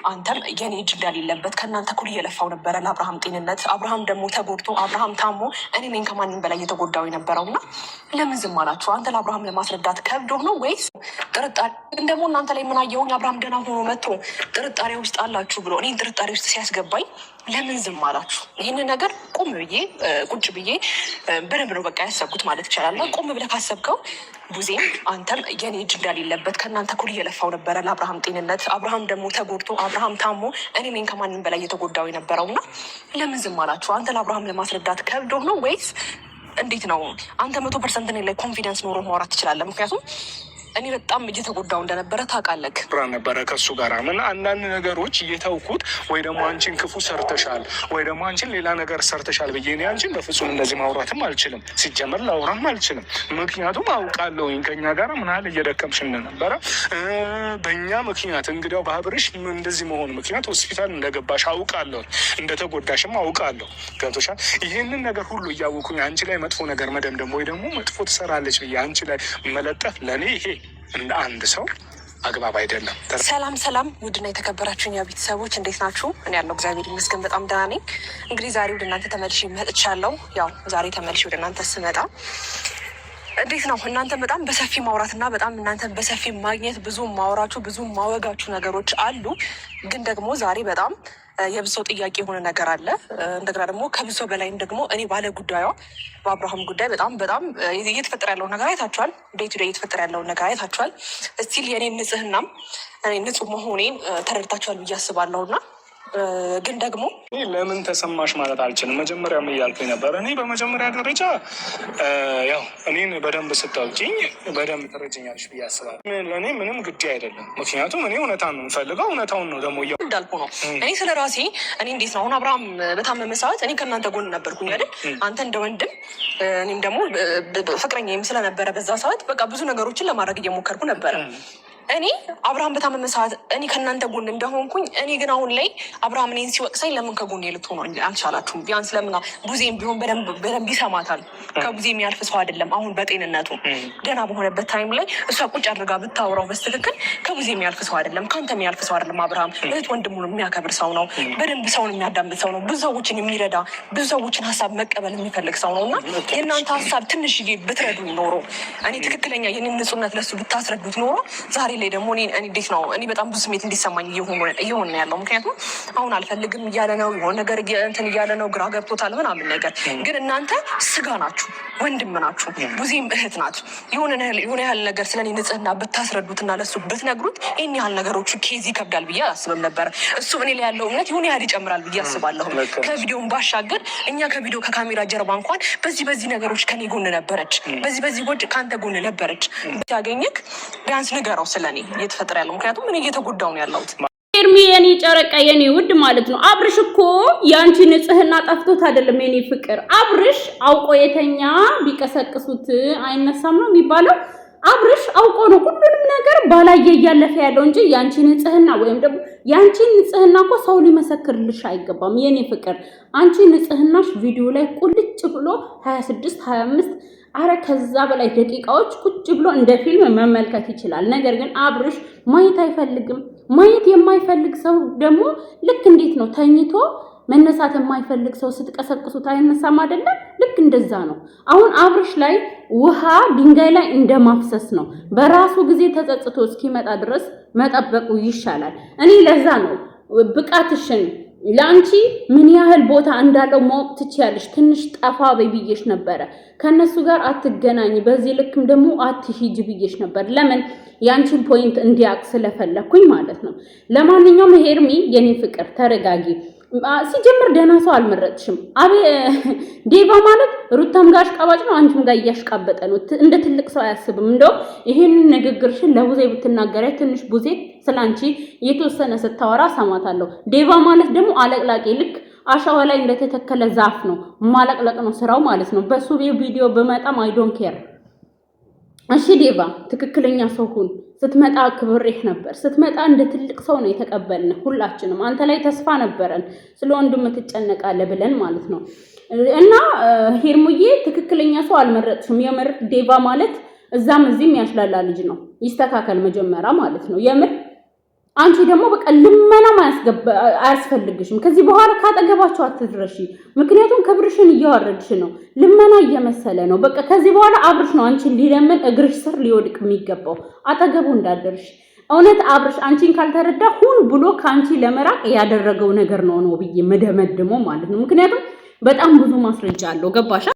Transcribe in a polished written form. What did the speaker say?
አንተም የኔ እጅ እንዳሌለበት ከእናንተ እኩል እየለፋው ነበረ ለአብርሃም ጤንነት። አብርሃም ደግሞ ተጎድቶ አብርሃም ታሞ እኔ ነኝ ከማንም በላይ እየተጎዳው የነበረው እና ለምን ዝም አላችሁ? አንተ ለአብርሃም ለማስረዳት ከብዶ ነው ወይስ ጥርጣሬ? ግን ደግሞ እናንተ ላይ ምን አየሁኝ? አብርሃም ደህና ሆኖ መጥቶ ጥርጣሬ ውስጥ አላችሁ ብሎ እኔን ጥርጣሬ ውስጥ ሲያስገባኝ ለምን ዝም አላችሁ? ይህንን ነገር ቁጭ ብዬ በደንብ ነው በቃ ያሰብኩት ማለት ይቻላል። ቆም ብለህ ካሰብከው ቡዜም አንተም የኔ እጅ እንዳሌለበት ከእናንተ እኩል እየለፋው ነበረ ለአብርሃም ጤንነት። አብርሃም ደግሞ ተጎድቶ አብርሃም ታሞ እኔ ነኝ ከማንም በላይ እየተጎዳው የነበረው እና ለምን ዝም አላችሁ? አንተ ለአብርሃም ለማስረዳት ከብዶ ነው ወይስ እንዴት ነው? አንተ 100% እኔ ላይ ኮንፊደንስ ኖሮ ማውራት ትችላለህ። ምክንያቱም እኔ በጣም እየተጎዳው እንደነበረ ታውቃለህ። ብራ ነበረ ከሱ ጋር ምን አንዳንድ ነገሮች እየተውኩት ወይ ደግሞ አንቺን ክፉ ሰርተሻል ወይ ደግሞ አንቺን ሌላ ነገር ሰርተሻል ብዬ እኔ አንቺን በፍጹም እንደዚህ ማውራትም አልችልም። ሲጀመር ላውራም አልችልም። ምክንያቱም አውቃለሁኝ ከኛ ጋር ምን ያህል እየደከምሽ እንደነበረ በእኛ ምክንያት እንግዲያው በአብርሽ እንደዚህ መሆኑ ምክንያት ሆስፒታል እንደገባሽ አውቃለሁ፣ እንደተጎዳሽም አውቃለሁ። ገብቶሻል? ይህንን ነገር ሁሉ እያወኩኝ አንቺ ላይ መጥፎ ነገር መደምደም ወይ ደግሞ መጥፎ ትሰራለች ብዬ አንቺ ላይ መለጠፍ ለእኔ ይሄ እንደ አንድ ሰው አግባብ አይደለም። ሰላም ውድና የተከበራችሁ የኛ ቤተሰቦች እንዴት ናችሁ? እኔ ያለው እግዚአብሔር ይመስገን በጣም ደህና ነኝ። እንግዲህ ዛሬ ወደ እናንተ ተመልሼ መጥቻለሁ። ያው ዛሬ ተመልሼ ወደ እናንተ ስመጣ እንዴት ነው እናንተ በጣም በሰፊ ማውራትና በጣም እናንተ በሰፊ ማግኘት ብዙ ማወራችሁ ብዙ ማወጋችሁ ነገሮች አሉ። ግን ደግሞ ዛሬ በጣም የብሶ ጥያቄ የሆነ ነገር አለ። እንደገና ደግሞ ከብሶ በላይም ደግሞ እኔ ባለ ጉዳዩ በአብርሃም ጉዳይ በጣም እየተፈጠረ ያለውን ነገር አይታችኋል። ዴይ ቱ ዴይ እየተፈጠረ ያለውን ነገር አይታችኋል። እስቲል የኔን ንጽህናም ንጹህ መሆኔን ተረድታችኋል ብዬ አስባለሁና ግን ደግሞ ለምን ተሰማሽ ማለት አልችልም። መጀመሪያም እያልኩኝ ነበር። እኔ በመጀመሪያ ደረጃ ያው እኔን በደንብ ስታውቂኝ በደንብ ትረጅኛለሽ ብዬ አስባለሁ። ለእኔ ምንም ግድ አይደለም። ምክንያቱም እኔ እውነታን ነው የምፈልገው። እውነታውን ነው ደግሞ እንዳልኩ ነው። እኔ ስለ ራሴ እኔ እንዴት ነው አሁን አብርሃም በታመመ ሰዓት እኔ ከእናንተ ጎን ነበርኩኝ አይደል? አንተ እንደ ወንድም እኔም ደግሞ ፍቅረኛዬም ስለነበረ በዛ ሰዓት በቃ ብዙ ነገሮችን ለማድረግ እየሞከርኩ ነበረ። እኔ አብርሃም በታመመ ሰዓት እኔ ከእናንተ ጎን እንደሆንኩኝ እኔ ግን አሁን ላይ አብርሃም እኔን ሲወቅሰኝ ለምን ከጎን ልትሆኑ አልቻላችሁም? ቢያንስ ለምን ቡዜም ቢሆን በደንብ ይሰማታል። ከቡዜ የሚያልፍ ሰው አይደለም። አሁን በጤንነቱ ደህና በሆነበት ታይም ላይ እሷ ቁጭ አድርጋ ብታወራው በስትክክል ከቡዜ የሚያልፍ ሰው አይደለም። ከአንተ የሚያልፍ ሰው አይደለም። አብርሃም እህት ወንድሙን የሚያከብር ሰው ነው። በደንብ ሰውን የሚያዳምጥ ሰው ነው። ብዙ ሰዎችን የሚረዳ ብዙ ሰዎችን ሀሳብ መቀበል የሚፈልግ ሰው ነው እና የእናንተ ሀሳብ ትንሽዬ ብትረዱኝ ኖሮ እኔ ትክክለኛ የኔን ንጹህነት ለሱ ብታስረዱት ኖሮ ዛሬ ላይ ደግሞ እኔ እንዴት ነው እኔ በጣም ብዙ ስሜት እንዲሰማኝ እየሆነ ያለው። ምክንያቱም አሁን አልፈልግም እያለ ነው የሆነ ነገር እንትን እያለ ነው፣ ግራ ገብቶታል ምናምን ነገር። ግን እናንተ ስጋ ናችሁ፣ ወንድም ናችሁ፣ ቡዜም እህት ናት። የሆነ ያህል ነገር ስለኔ ንጽህና ብታስረዱትና ለሱ ብትነግሩት ይህን ያህል ነገሮቹ ኬዝ ይከብዳል ብዬ አስብም ነበረ። እሱ እኔ ላይ ያለው እምነት የሆነ ያህል ይጨምራል ብዬ አስባለሁ። ከቪዲዮን ባሻገር እኛ ከቪዲዮ ከካሜራ ጀርባ እንኳን በዚህ ነገሮች ከኔ ጎን ነበረች፣ በዚህ ጎን ከአንተ ጎን ነበረች። ያገኘክ ቢያንስ ንገረው ስለኔ እየተፈጠረ ያለው። ምክንያቱም እኔ እየተጎዳው ነው ያለሁት። ኤርሚ የኔ ጨረቃ የኔ ውድ ማለት ነው። አብርሽ እኮ ያንቺ ንጽህና ጠፍቶት አይደለም የኔ ፍቅር። አብርሽ አውቆ የተኛ ቢቀሰቅሱት አይነሳም ነው የሚባለው። አብርሽ አውቆ ነው ሁሉንም ነገር ባላየ እያለፈ ያለው እንጂ ያንቺ ንጽህና ወይም ደግሞ ያንቺ ንጽህና እኮ ሰው ሊመሰክርልሽ አይገባም የኔ ፍቅር። አንቺ ንጽህናሽ ቪዲዮ ላይ ቁልጭ ብሎ 26 25 አረ ከዛ በላይ ደቂቃዎች ቁጭ ብሎ እንደ ፊልም መመልከት ይችላል። ነገር ግን አብርሽ ማየት አይፈልግም። ማየት የማይፈልግ ሰው ደግሞ ልክ እንዴት ነው ተኝቶ መነሳት የማይፈልግ ሰው ስትቀሰቅሱት አይነሳም አይደለም? ልክ እንደዛ ነው። አሁን አብርሽ ላይ ውሃ ድንጋይ ላይ እንደማፍሰስ ነው። በራሱ ጊዜ ተጸጽቶ እስኪመጣ ድረስ መጠበቁ ይሻላል። እኔ ለዛ ነው ብቃትሽን ላንቺ ምን ያህል ቦታ እንዳለው ማወቅ ትችያለሽ። ትንሽ ጠፋ በይብዬሽ ነበር። ከነሱ ጋር አትገናኝ፣ በዚህ ልክም ደግሞ አትሂጂ ብዬሽ ነበር። ለምን ያንቺን ፖይንት እንዲያቅ ስለፈለኩኝ ማለት ነው። ለማንኛውም ሄርሚ የኔ ፍቅር ተረጋጊ። ሲጀምር ደህና ሰው አልመረጥሽም። ዴቫ ማለት ሩታም ጋር አሽቃባጭ ነው፣ አንቺም ጋር እያሽቃበጠ ነው። እንደ ትልቅ ሰው አያስብም። እንደው ይሄን ንግግርሽን ለቡዜ ብትናገሪ ትንሽ ቡዜ ስላንቺ የተወሰነ ስታወራ ሰማታለሁ። ዴቫ ማለት ደግሞ አለቅላቂ ልክ አሻዋ ላይ እንደተተከለ ዛፍ ነው። ማለቅለቅ ነው ስራው ማለት ነው። በሱ ቪዲዮ በመጣም አይ ዶንት ኬር። እሺ ዴቫ ትክክለኛ ሰው ሁን። ስትመጣ ክብሬህ ነበር። ስትመጣ እንደ ትልቅ ሰው ነው የተቀበልን ሁላችንም። አንተ ላይ ተስፋ ነበረን ስለ ወንድም ትጨነቃለህ ብለን ማለት ነው። እና ሄርሙዬ ትክክለኛ ሰው አልመረጥሽም። የምር ዴቫ ማለት እዛም እዚህም ያሽላላ ልጅ ነው። ይስተካከል መጀመሪያ ማለት ነው። የምር አንቺ ደግሞ በቃ ልመና አያስፈልግሽም። ከዚህ በኋላ ካጠገባቸው አትድረሺ። ምክንያቱም ክብርሽን እያወረድሽ ነው። ልመና እየመሰለ ነው። በቃ ከዚህ በኋላ አብርሽ ነው አንቺን ሊለምን እግርሽ ስር ሊወድቅ የሚገባው። አጠገቡ እንዳደርሽ እውነት አብርሽ አንቺን ካልተረዳ ሁን ብሎ ካንቺ ለመራቅ ያደረገው ነገር ነው ብዬ መደመድሞ ማለት ነው። ምክንያቱም በጣም ብዙ ማስረጃ አለው። ገባሽ?